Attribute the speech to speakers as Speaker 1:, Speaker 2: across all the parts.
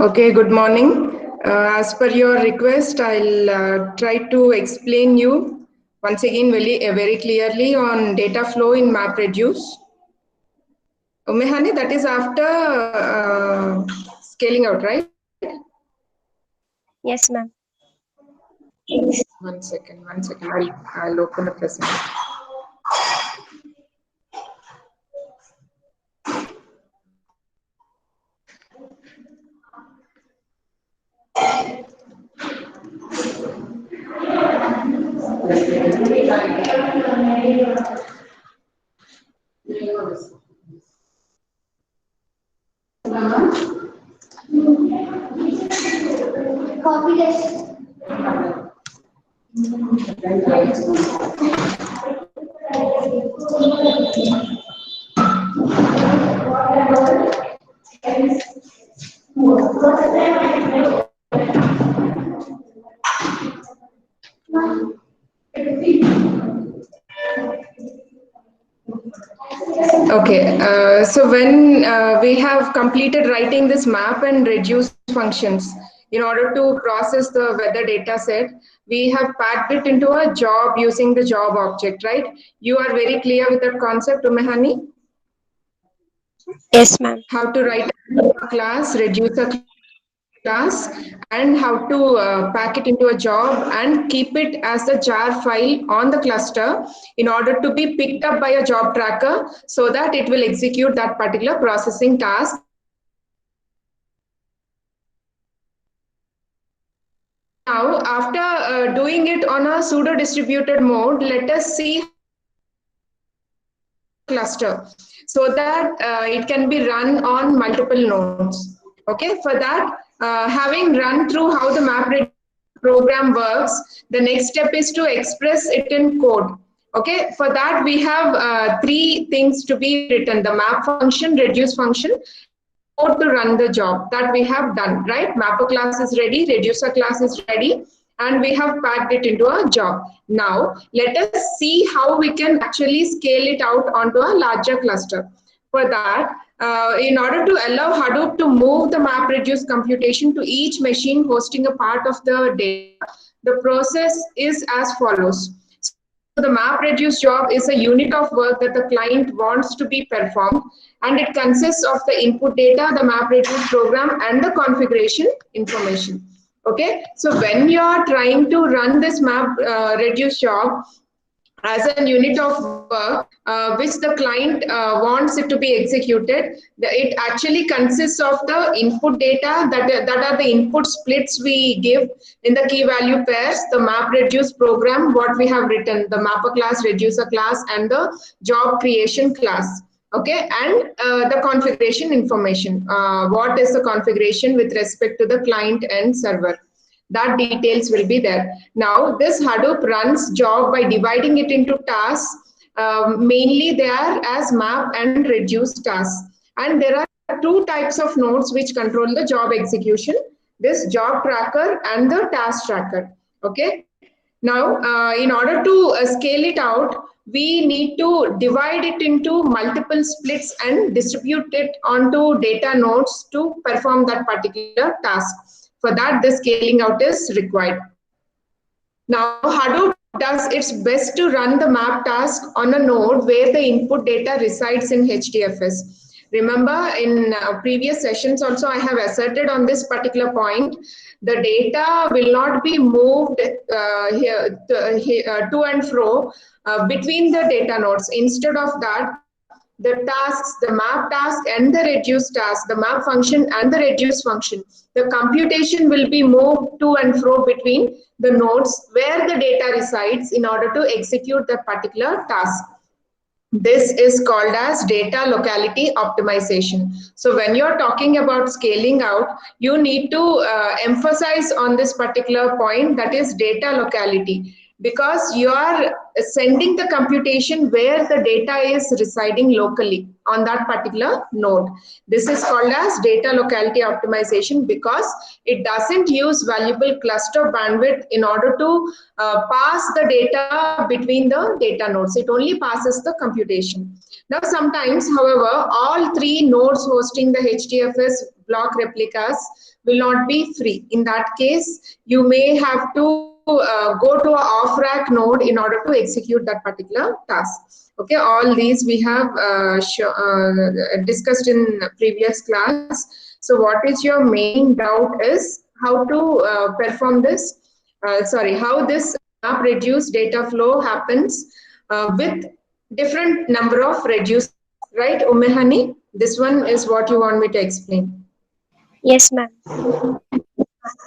Speaker 1: Okay, good morning. As per your request, I'll try to explain you once again very clearly on data flow in MapReduce. Umehani, that is after scaling out, right?
Speaker 2: Yes, ma'am.
Speaker 1: One second. I'll open the present.
Speaker 3: Copy this.
Speaker 1: Okay, so when we have completed writing this map and reduce functions in order to process the weather data set, we have packed it into a job using the job object, right? You are very clear with that concept, Umehani?
Speaker 2: Yes, ma'am.
Speaker 1: How to write a class, reduce a class, and how to pack it into a job and keep it as a jar file on the cluster in order to be picked up by a job tracker so that it will execute that particular processing task. Now, after doing it on a pseudo distributed mode, let us see cluster so that it can be run on multiple nodes. Okay, for that, having run through how the MapReduce program works, the next step is to express it in code. Okay, for that we have three things to be written: the map function, reduce function, and the code to run the job. That we have done, right? Mapper class is ready, reducer class is ready, and we have packed it into a job. Now, let us see how we can actually scale it out onto a larger cluster. For that, in order to allow Hadoop to move the MapReduce computation to each machine hosting a part of the data, the process is as follows. So the MapReduce job is a unit of work that the client wants to be performed, and it consists of the input data, the MapReduce program, and the configuration information. Okay, so when you are trying to run this MapReduce job as a unit of work which the client wants it to be executed, it actually consists of the input data that are the input splits we give in the key value pairs, the MapReduce program, what we have written, the mapper class, reducer class, and the job creation class. Okay, and the configuration information. What is the configuration with respect to the client and server? That details will be there. Now, this Hadoop runs job by dividing it into tasks. Mainly they are as map and reduce tasks. And there are two types of nodes which control the job execution: this job tracker and the task tracker. Okay. Now, in order to scale it out, we need to divide it into multiple splits and distribute it onto data nodes to perform that particular task. For that, the scaling out is required. Now, Hadoop does its best to run the map task on a node where the input data resides in HDFS. Remember, in previous sessions also, I have asserted on this particular point, the data will not be moved to and fro between the data nodes. Instead of that, the tasks, the map task and the reduce task, the map function and the reduce function, the computation will be moved to and fro between the nodes where the data resides in order to execute that particular task. This is called as data locality optimization. So when you're talking about scaling out, you need to emphasize on this particular point, that is data locality, because you are sending the computation where the data is residing locally on that particular node. This is called as data locality optimization because it doesn't use valuable cluster bandwidth in order to pass the data between the data nodes. It only passes the computation. Now sometimes, however, all three nodes hosting the HDFS block replicas will not be free. In that case, you may have to go to an off-rack node in order to execute that particular task. Okay, all these we have discussed in previous class. So what is your main doubt is how to perform this, how this map reduce data flow happens with different number of reduce, right, Umehani? This one is what you want me to explain.
Speaker 2: Yes, ma'am.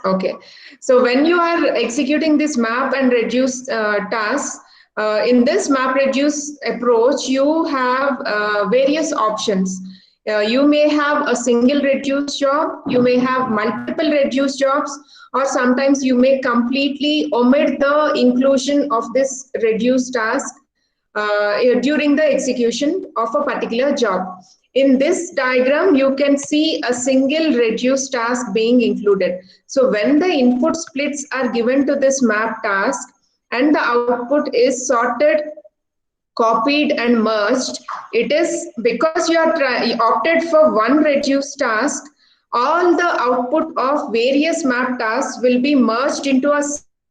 Speaker 1: Okay, so when you are executing this map and reduce tasks, in this map reduce approach, you have various options. You may have a single reduce job, you may have multiple reduce jobs, or sometimes you may completely omit the inclusion of this reduce task during the execution of a particular job. In this diagram, you can see a single reduce task being included. So when the input splits are given to this map task and the output is sorted, copied and merged, it is because you are opted for one reduce task, all the output of various map tasks will be merged into a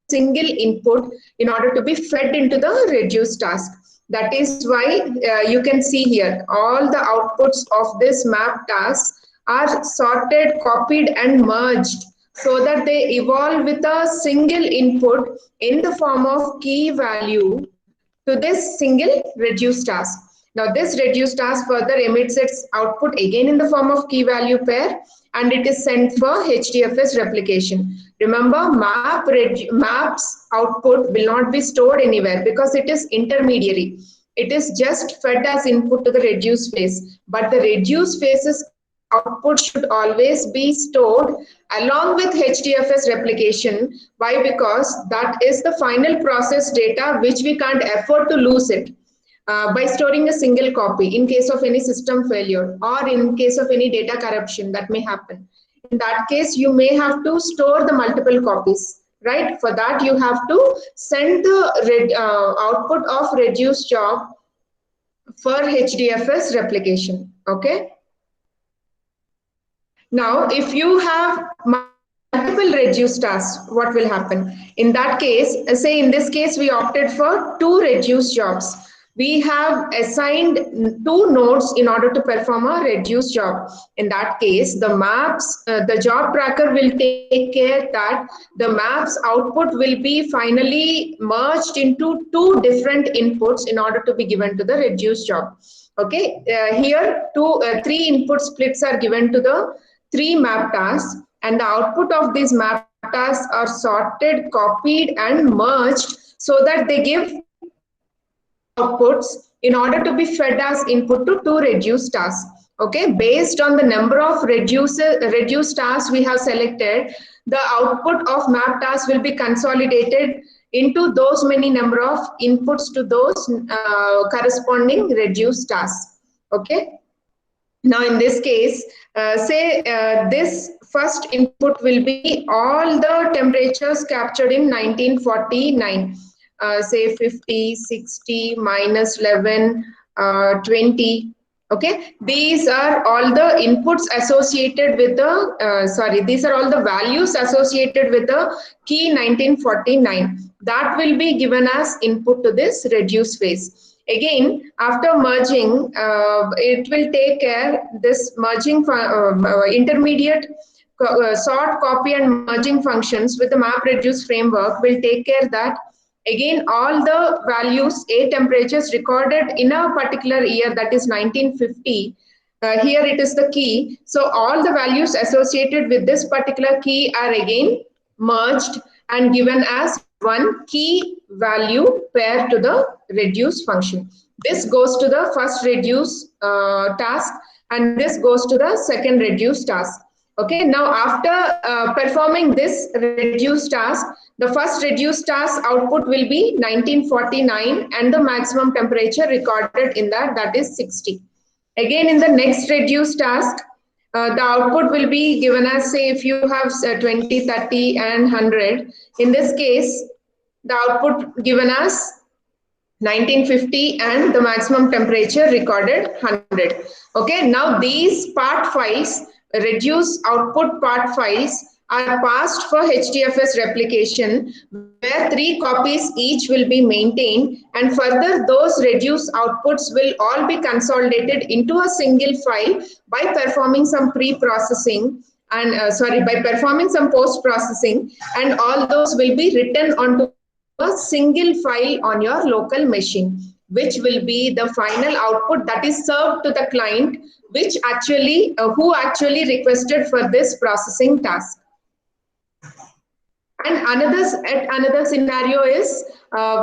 Speaker 1: single input in order to be fed into the reduce task. That is why you can see here all the outputs of this map task are sorted, copied and merged so that they evolve with a single input in the form of key value to this single reduce task. Now this reduce task further emits its output again in the form of key value pair and it is sent for HDFS replication. Remember, maps output will not be stored anywhere because it is intermediary. It is just fed as input to the reduce phase, but the reduce phase's output should always be stored along with HDFS replication. Why? Because that is the final process data which we can't afford to lose it by storing a single copy in case of any system failure or in case of any data corruption that may happen. In that case, you may have to store the multiple copies, right? For that, you have to send the output of reduced job for HDFS replication, okay? Now, if you have multiple reduce tasks, what will happen? In that case, say in this case, we opted for two reduce jobs. We have assigned two nodes in order to perform a reduce job. In that case, the maps, the job tracker will take care that the maps output will be finally merged into two different inputs in order to be given to the reduce job. Okay, here three input splits are given to the three map tasks and the output of these map tasks are sorted, copied and merged so that they give outputs in order to be fed as input to two reduce tasks. Okay, based on the number of reduce tasks we have selected, the output of map tasks will be consolidated into those many number of inputs to those corresponding reduce tasks. Okay. Now, in this case, this first input will be all the temperatures captured in 1949. Say 50, 60, minus 11, 20. Okay, these are all the inputs associated with the, these are all the values associated with the key 1949. That will be given as input to this reduce phase. Again, after merging, it will take care this merging intermediate sort, copy and merging functions with the map reduce framework will take care that Again, all the values, A temperatures recorded in a particular year, that is 1950. Here it is the key. So all the values associated with this particular key are again merged and given as one key value pair to the reduce function. This goes to the first reduce task, and this goes to the second reduce task. Okay, now after performing this reduce task, the first reduce task output will be 1949 and the maximum temperature recorded in that is 60. Again, in the next reduce task, the output will be given as, say, if you have 20, 30 and 100. In this case, the output given as 1950 and the maximum temperature recorded 100. Okay, now these part files, reduce output part files, are passed for HDFS replication, where 3 copies each will be maintained, and further those reduced outputs will all be consolidated into a single file by performing some pre-processing and by performing some post-processing, and all those will be written onto a single file on your local machine, which will be the final output that is served to the client, which actually who actually requested for this processing task. And another scenario is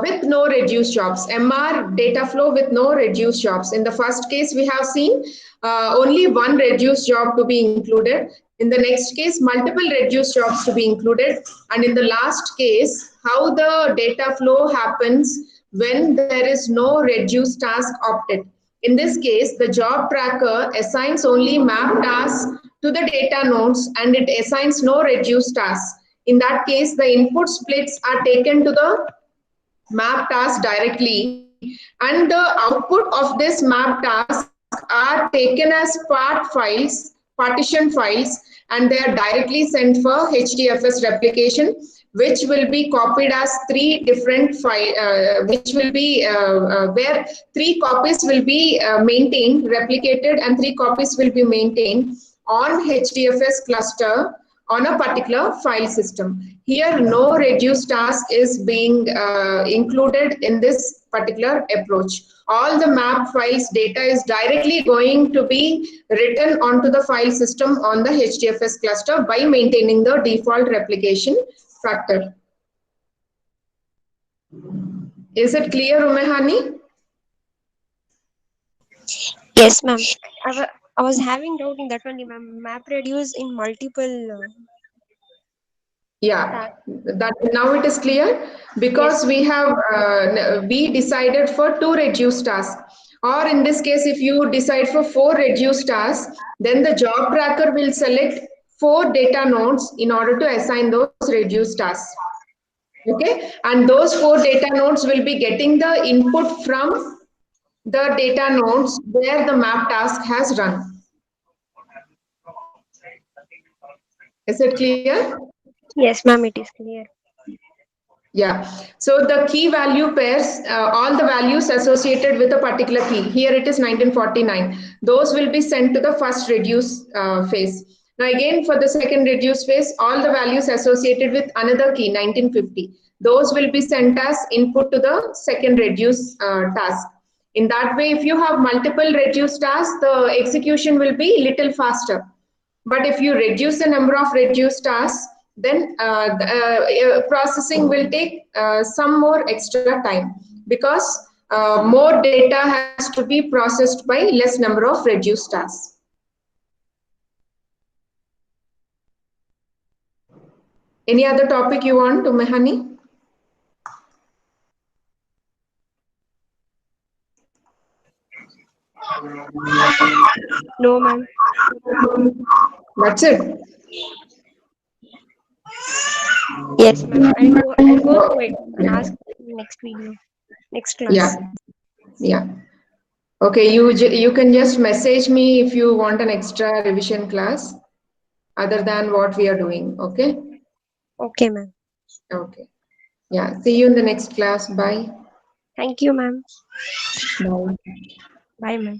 Speaker 1: with no reduced jobs, MR data flow with no reduced jobs. In the first case, we have seen only one reduced job to be included. In the next case, multiple reduced jobs to be included. And in the last case, how the data flow happens when there is no reduced task opted. In this case, the job tracker assigns only map tasks to the data nodes and it assigns no reduced tasks. In that case, the input splits are taken to the map task directly, and the output of this map task are taken as partition files, and they are directly sent for HDFS replication, which will be copied as 3 different files, which will be where 3 copies will be maintained, replicated, and 3 copies will be maintained on HDFS cluster on a particular file system. Here, no reduced task is being included in this particular approach. All the map files data is directly going to be written onto the file system on the HDFS cluster by maintaining the default replication factor. Is it clear, Umehani?
Speaker 2: Yes, ma'am. I was having doubt in that one, ma'am. Map reduce in multiple.
Speaker 1: Yeah, that now it is clear, because
Speaker 2: Yes.
Speaker 1: we have we decided for 2 reduced tasks, or in this case if you decide for 4 reduced tasks, then the job tracker will select 4 data nodes in order to assign those reduced tasks. Okay, and those 4 data nodes will be getting the input from the data nodes where the map task has run. Is it clear?
Speaker 2: Yes, ma'am. It is clear.
Speaker 1: Yeah, so the key value pairs, all the values associated with a particular key. Here it is 1949. Those will be sent to the first reduce phase. Now again, for the second reduce phase, all the values associated with another key, 1950. Those will be sent as input to the second reduce task. In that way, if you have multiple reduce tasks, the execution will be little faster. But if you reduce the number of reduced tasks, then processing will take some more extra time, because more data has to be processed by less number of reduced tasks. Any other topic you want, Umehani?
Speaker 2: No, ma'am.
Speaker 1: That's it.
Speaker 2: Yes, ma'am. I'll go through it and ask next video, next
Speaker 1: Yeah,
Speaker 2: class.
Speaker 1: yeah. Okay, you can just message me if you want an extra revision class other than what we are doing. Okay.
Speaker 2: Okay, ma'am.
Speaker 1: Okay. Yeah. See you in the next class. Bye.
Speaker 2: Thank you, ma'am.
Speaker 1: Bye.
Speaker 2: Bye, ma'am.